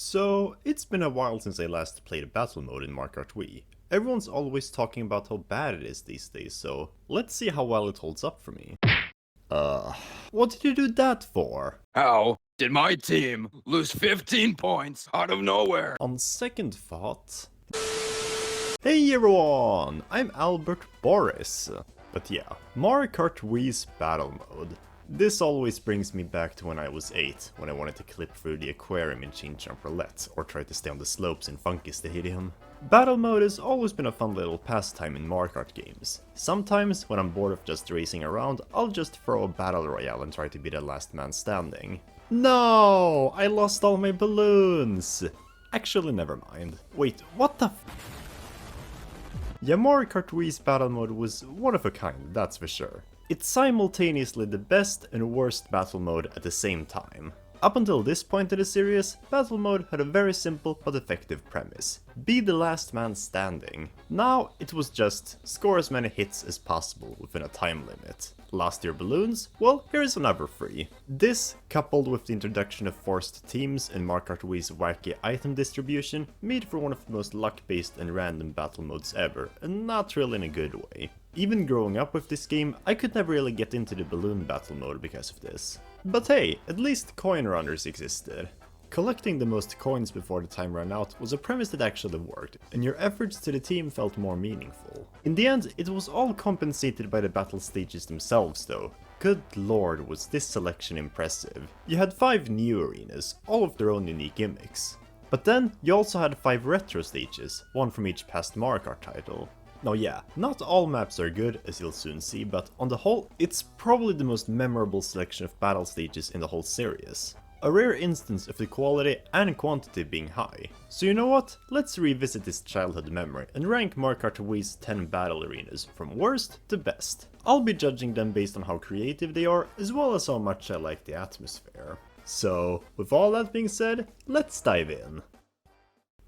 So, it's been a while since I last played battle mode in Mario Kart Wii. Everyone's always talking about how bad it is these days, so let's see how well it holds up for me. What did you do that for? How did my team lose 15 points out of nowhere? On second thought... Hey everyone! I'm Albert Boris. But yeah, Mario Kart Wii's battle mode. This always brings me back to when I was 8, when I wanted to clip through the aquarium in Chomp Roulette, or try to stay on the slopes in Funky Stadium. Battle mode has always been a fun little pastime in Mario Kart games. Sometimes, when I'm bored of just racing around, I'll just throw a battle royale and try to be the last man standing. No! I lost all my balloons! Actually, never mind. Wait, what the Yeah, Mario Kart Wii's battle mode was one of a kind, that's for sure. It's simultaneously the best and worst battle mode at the same time. Up until this point in the series, battle mode had a very simple but effective premise. Be the last man standing. Now it was just score as many hits as possible within a time limit. Lost your balloons? Well, here's another 3. This, coupled with the introduction of forced teams and Mario Kart Wii's wacky item distribution, made for one of the most luck-based and random battle modes ever, and not really in a good way. Even growing up with this game, I could never really get into the balloon battle mode because of this. But hey, at least coin runners existed. Collecting the most coins before the time ran out was a premise that actually worked, and your efforts to the team felt more meaningful. In the end, it was all compensated by the battle stages themselves though. Good lord, was this selection impressive. You had 5 new arenas, all of their own unique gimmicks. But then, you also had 5 retro stages, one from each past Mario Kart title. Now yeah, not all maps are good, as you'll soon see, but on the whole, it's probably the most memorable selection of battle stages in the whole series. A rare instance of the quality and quantity being high. So you know what? Let's revisit this childhood memory and rank Mario Kart Wii's 10 battle arenas from worst to best. I'll be judging them based on how creative they are, as well as how much I like the atmosphere. So, with all that being said, let's dive in.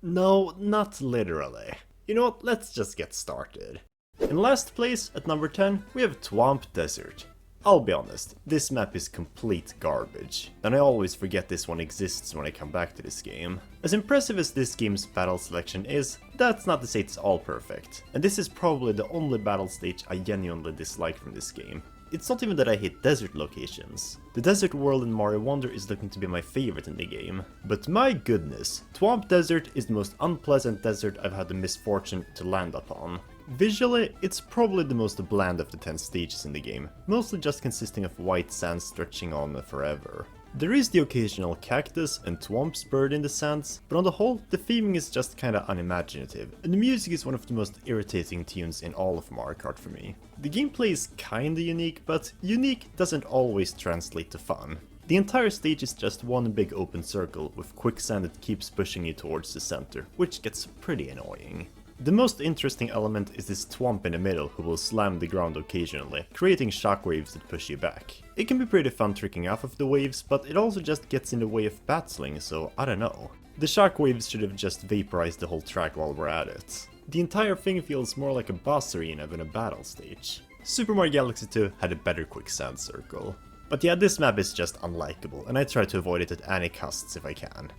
No, not literally. You know what, let's just get started. In last place, at number 10, we have Thwomp Desert. I'll be honest, this map is complete garbage, and I always forget this one exists when I come back to this game. As impressive as this game's battle selection is, that's not to say it's all perfect, and this is probably the only battle stage I genuinely dislike from this game. It's not even that I hate desert locations. The desert world in Mario Wonder is looking to be my favorite in the game. But my goodness, Thwomp Desert is the most unpleasant desert I've had the misfortune to land upon. Visually, it's probably the most bland of the 10 stages in the game, mostly just consisting of white sand stretching on forever. There is the occasional cactus and thwomps buried in the sands, but on the whole, the theming is just kinda unimaginative, and the music is one of the most irritating tunes in all of Mario Kart for me. The gameplay is kinda unique, but unique doesn't always translate to fun. The entire stage is just one big open circle with quicksand that keeps pushing you towards the center, which gets pretty annoying. The most interesting element is this thwomp in the middle who will slam the ground occasionally, creating shockwaves that push you back. It can be pretty fun tricking off of the waves, but it also just gets in the way of battling, so I don't know. The shockwaves should have just vaporized the whole track while we're at it. The entire thing feels more like a boss arena than a battle stage. Super Mario Galaxy 2 had a better quicksand circle. But yeah, this map is just unlikable, and I try to avoid it at any costs if I can.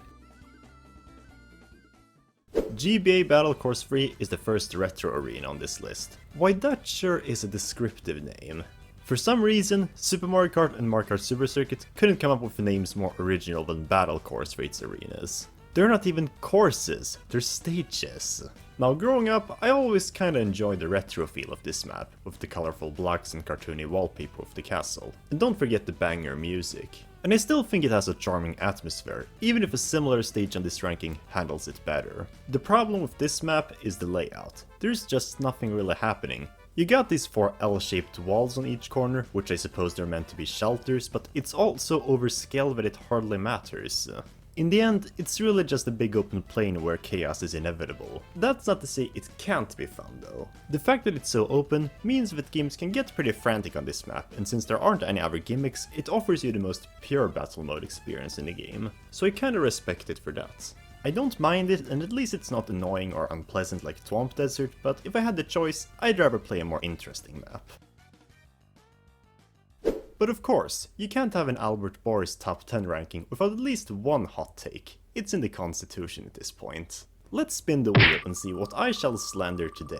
GBA Battle Course 3 is the first retro arena on this list. Why that sure is a descriptive name. For some reason, Super Mario Kart and Mario Kart Super Circuit couldn't come up with names more original than Battle Course for its arenas. They're not even courses, they're stages. Now growing up, I always kinda enjoyed the retro feel of this map, with the colorful blocks and cartoony wallpaper of the castle. And don't forget the banger music. And I still think it has a charming atmosphere, even if a similar stage on this ranking handles it better. The problem with this map is the layout. There's just nothing really happening. You got these 4 L-shaped walls on each corner, which I suppose they're meant to be shelters, but it's also overscaled that it hardly matters. In the end, it's really just a big open plain where chaos is inevitable. That's not to say it can't be fun though. The fact that it's so open means that games can get pretty frantic on this map, and since there aren't any other gimmicks, it offers you the most pure battle mode experience in the game, so I kinda respect it for that. I don't mind it, and at least it's not annoying or unpleasant like Thwomp Desert, but if I had the choice, I'd rather play a more interesting map. But of course, you can't have an Albert Boris top 10 ranking without at least one hot take. it's in the constitution at this point. Let's spin the wheel and see what I shall slander today.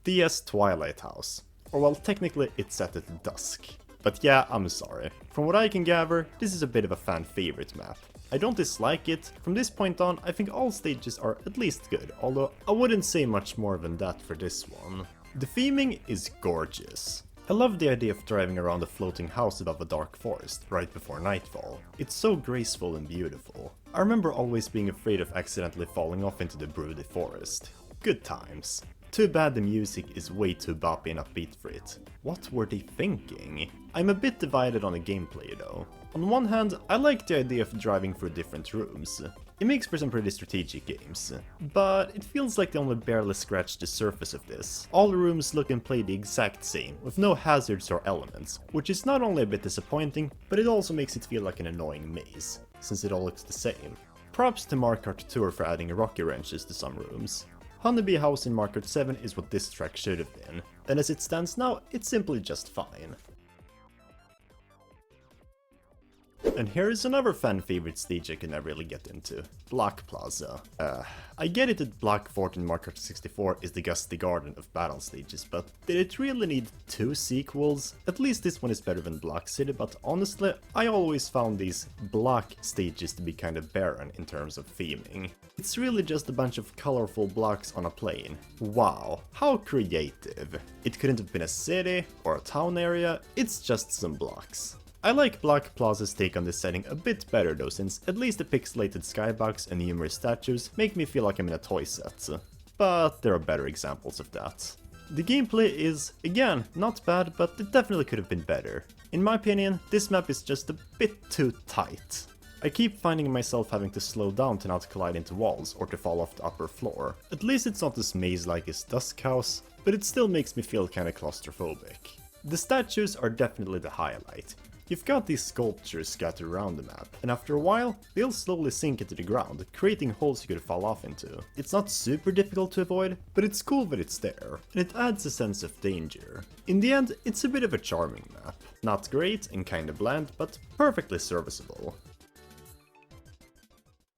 DS Twilight House. Or well, technically it's set at dusk. But yeah, I'm sorry. From what I can gather, this is a bit of a fan favorite map. I don't dislike it. From this point on, I think all stages are at least good, although I wouldn't say much more than that for this one. The theming is gorgeous. I love the idea of driving around a floating house above a dark forest right before nightfall. It's so graceful and beautiful. I remember always being afraid of accidentally falling off into the broody forest. Good times. Too bad the music is way too boppy and upbeat for it. What were they thinking? I'm a bit divided on the gameplay though. On one hand, I like the idea of driving through different rooms. It makes for some pretty strategic games, but it feels like they only barely scratched the surface of this. All the rooms look and play the exact same, with no hazards or elements, which is not only a bit disappointing, but it also makes it feel like an annoying maze, since it all looks the same. Props to Mario Kart Tour for adding rocky wrenches to some rooms. Honeybee House in Mario Kart 7 is what this track should have been, and as it stands now, it's simply just fine. And here is another fan favorite stage I can never really get into, Block Plaza. I get it that Block Fort in Mario Kart 64 is the Gusty Garden of battle stages, but did it really need 2 sequels? At least this one is better than Block City, but honestly, I always found these block stages to be kinda barren in terms of theming. It's really just a bunch of colorful blocks on a plane. Wow, how creative. It couldn't have been a city or a town area, it's just some blocks. I like Block Plaza's take on this setting a bit better though, since at least the pixelated skybox and numerous statues make me feel like I'm in a toy set. But there are better examples of that. The gameplay is, again, not bad, but it definitely could have been better. In my opinion, this map is just a bit too tight. I keep finding myself having to slow down to not collide into walls or to fall off the upper floor. At least it's not as maze-like as Dusk House, but it still makes me feel kinda claustrophobic. The statues are definitely the highlight. You've got these sculptures scattered around the map, and after a while, they'll slowly sink into the ground, creating holes you could fall off into. It's not super difficult to avoid, but it's cool that it's there, and it adds a sense of danger. In the end, it's a bit of a charming map. Not great and kinda bland, but perfectly serviceable.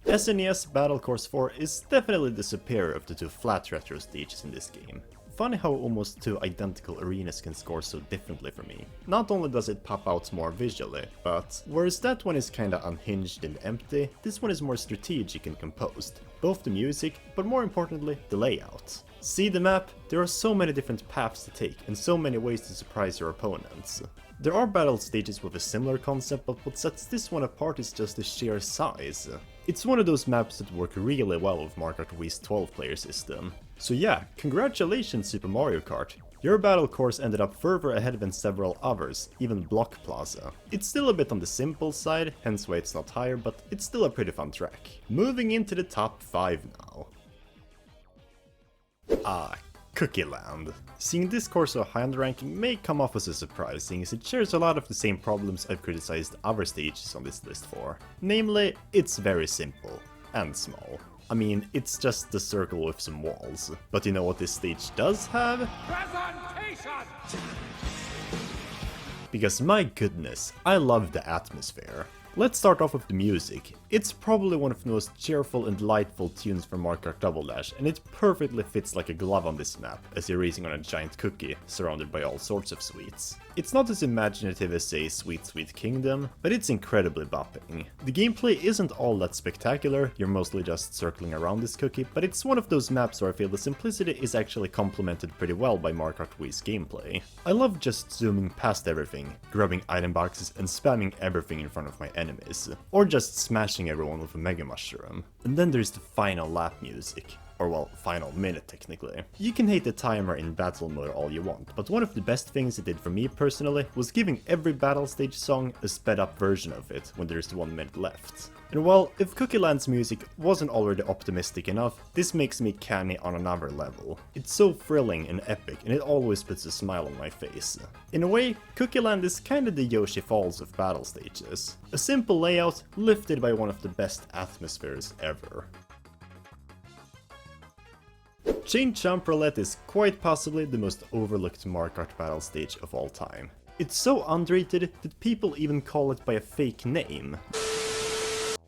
SNES Battle Course 4 is definitely the superior of the 2 flat retro stages in this game. Funny how almost 2 identical arenas can score so differently for me. Not only does it pop out more visually, but whereas that one is kinda unhinged and empty, this one is more strategic and composed. Both the music, but more importantly, the layout. See the map? There are so many different paths to take, and so many ways to surprise your opponents. There are battle stages with a similar concept, but what sets this one apart is just the sheer size. It's one of those maps that work really well with Mario Kart Wii's 12-player system. So yeah, congratulations Super Mario Kart! Your battle course ended up further ahead than several others, even Block Plaza. It's still a bit on the simple side, hence why it's not higher, but it's still a pretty fun track. Moving into the top 5 now. Cookie Land. Seeing this course so high on the ranking may come off as a surprise, seeing as it shares a lot of the same problems I've criticized other stages on this list for. Namely, it's very simple and small. I mean, it's just the circle with some walls. But you know what this stage does have? Presentation! Because my goodness, I love the atmosphere. Let's start off with the music. It's probably one of the most cheerful and delightful tunes from Mario Kart Double Dash, and it perfectly fits like a glove on this map, as you're racing on a giant cookie, surrounded by all sorts of sweets. It's not as imaginative as, say, Sweet Sweet Kingdom, but it's incredibly bopping. The gameplay isn't all that spectacular, you're mostly just circling around this cookie, but it's one of those maps where I feel the simplicity is actually complemented pretty well by Mario Kart Wii's gameplay. I love just zooming past everything, grabbing item boxes and spamming everything in front of my enemies, or just smashing everyone with a Mega Mushroom. And then there's the final lap music. Or well, final minute technically. You can hate the timer in battle mode all you want, but one of the best things it did for me personally was giving every battle stage song a sped up version of it when there's 1 minute left. And well, if Cookie Land's music wasn't already optimistic enough, this makes me canny on another level. It's so thrilling and epic, and it always puts a smile on my face. In a way, Cookie Land is kinda the Yoshi Falls of battle stages. A simple layout lifted by one of the best atmospheres ever. Chomp Roulette is quite possibly the most overlooked Mario Kart battle stage of all time. It's so underrated that people even call it by a fake name.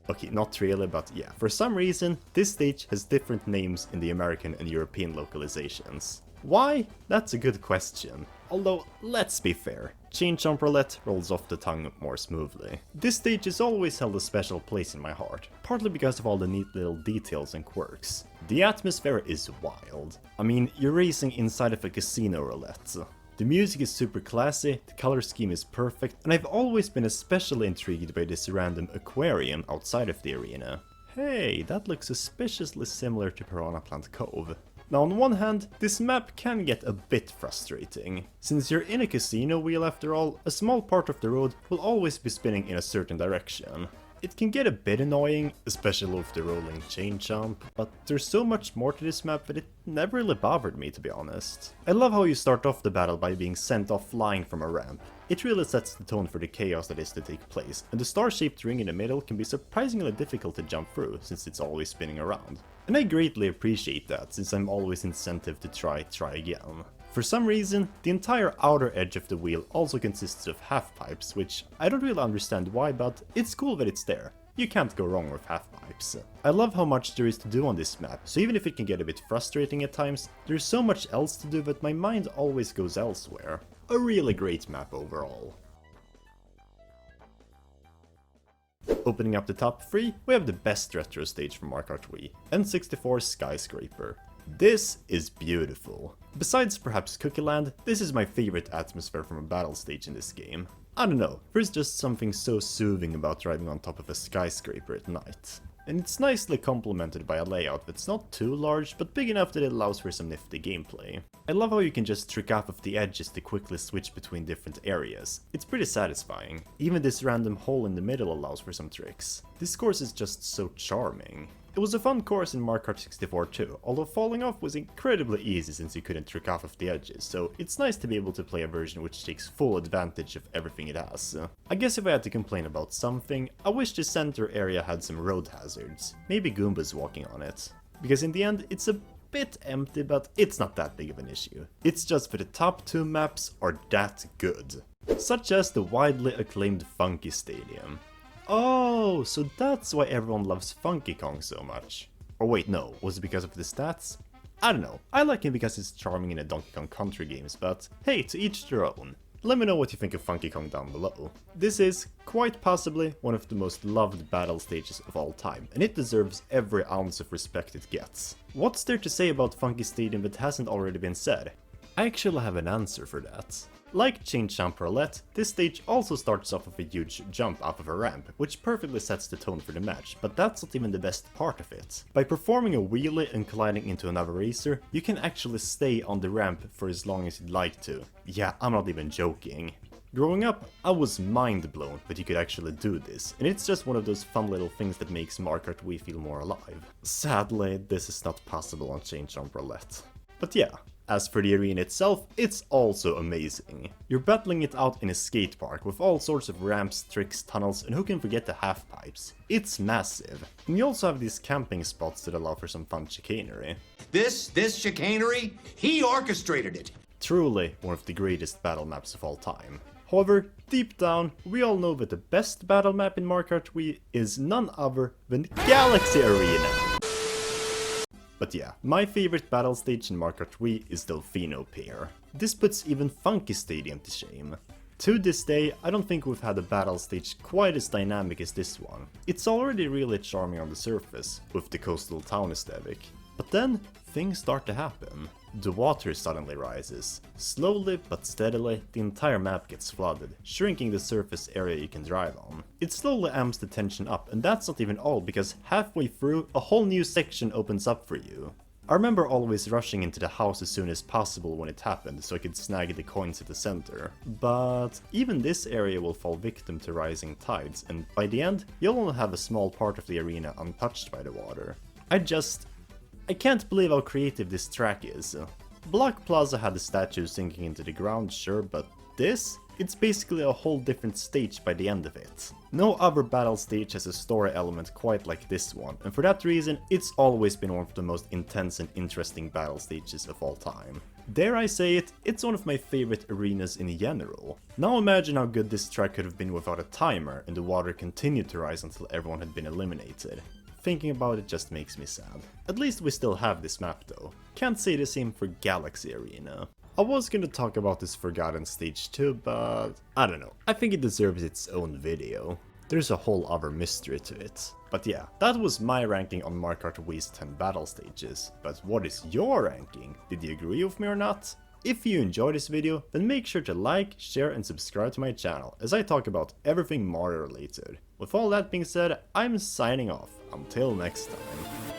Okay, not really, but yeah, for some reason, this stage has different names in the American and European localizations. Why? That's a good question. Although, let's be fair, Chomp Roulette rolls off the tongue more smoothly. This stage has always held a special place in my heart, partly because of all the neat little details and quirks. The atmosphere is wild. I mean, you're racing inside of a casino roulette. The music is super classy, the color scheme is perfect, and I've always been especially intrigued by this random aquarium outside of the arena. Hey, that looks suspiciously similar to Piranha Plant Cove. Now on one hand, this map can get a bit frustrating. Since you're in a casino wheel after all, a small part of the road will always be spinning in a certain direction. It can get a bit annoying, especially with the rolling chain jump, but there's so much more to this map that it never really bothered me, to be honest. I love how you start off the battle by being sent off flying from a ramp. It really sets the tone for the chaos that is to take place, and the star-shaped ring in the middle can be surprisingly difficult to jump through, since it's always spinning around. And I greatly appreciate that, since I'm always incentive to try again. For some reason, the entire outer edge of the wheel also consists of half-pipes, which I don't really understand why, but it's cool that it's there. You can't go wrong with half-pipes. I love how much there is to do on this map, so even if it can get a bit frustrating at times, there's so much else to do that my mind always goes elsewhere. A really great map overall. Opening up the top 3, we have the best retro stage from Mario Kart Wii, N64 Skyscraper. This is beautiful. Besides perhaps Cookie Land, this is my favorite atmosphere from a battle stage in this game. I don't know, there's just something so soothing about driving on top of a skyscraper at night. And it's nicely complemented by a layout that's not too large, but big enough that it allows for some nifty gameplay. I love how you can just trick off of the edges to quickly switch between different areas. It's pretty satisfying. Even this random hole in the middle allows for some tricks. This course is just so charming. It was a fun course in Mario Kart 64 too, although falling off was incredibly easy since you couldn't trick off of the edges, so it's nice to be able to play a version which takes full advantage of everything it has. I guess if I had to complain about something, I wish the center area had some road hazards, maybe Goombas walking on it. Because in the end, it's a bit empty, but it's not that big of an issue. It's just that the top 2 maps are that good. Such as the widely acclaimed Funky Stadium. Oh, so that's why everyone loves Funky Kong so much. Or wait, no, was it because of the stats? I don't know, I like him because he's charming in the Donkey Kong Country games, but hey, to each their own. Let me know what you think of Funky Kong down below. This is, quite possibly, one of the most loved battle stages of all time, and it deserves every ounce of respect it gets. What's there to say about Funky Stadium that hasn't already been said? I actually have an answer for that. Like Chomp Roulette, this stage also starts off with a huge jump off of a ramp, which perfectly sets the tone for the match, but that's not even the best part of it. By performing a wheelie and colliding into another racer, you can actually stay on the ramp for as long as you'd like to. Yeah, I'm not even joking. Growing up, I was mind blown that you could actually do this, and it's just one of those fun little things that makes Mario Kart Wii feel more alive. Sadly, this is not possible on Chomp Roulette. But yeah. As for the arena itself, it's also amazing. You're battling it out in a skate park with all sorts of ramps, tricks, tunnels, and who can forget the half-pipes. It's massive. And you also have these camping spots that allow for some fun chicanery. This chicanery? He orchestrated it. Truly one of the greatest battle maps of all time. However, deep down, we all know that the best battle map in Mario Kart Wii is none other than Galaxy Arena. But yeah, my favorite battle stage in Mario Kart Wii is Delfino Pier. This puts even Funky Stadium to shame. To this day, I don't think we've had a battle stage quite as dynamic as this one. It's already really charming on the surface, with the coastal town aesthetic. But then, things start to happen. The water suddenly rises. Slowly but steadily, the entire map gets flooded, shrinking the surface area you can drive on. It slowly amps the tension up, and that's not even all, because halfway through, a whole new section opens up for you. I remember always rushing into the house as soon as possible when it happened, so I could snag the coins at the center. But even this area will fall victim to rising tides, and by the end, you'll only have a small part of the arena untouched by the water. I can't believe how creative this track is. Block Plaza had the statue sinking into the ground, sure, but this? It's basically a whole different stage by the end of it. No other battle stage has a story element quite like this one, and for that reason, it's always been one of the most intense and interesting battle stages of all time. Dare I say it, it's one of my favorite arenas in general. Now imagine how good this track could have been without a timer and the water continued to rise until everyone had been eliminated. Thinking about it just makes me sad. At least we still have this map though. Can't say the same for Galaxy Arena. I was gonna talk about this Forgotten stage too, but I don't know. I think it deserves its own video. There's a whole other mystery to it. But yeah, that was my ranking on Mario Kart Wii's 10 battle stages. But what is your ranking? Did you agree with me or not? If you enjoyed this video, then make sure to like, share and subscribe to my channel as I talk about everything Mario related. With all that being said, I'm signing off. Until next time.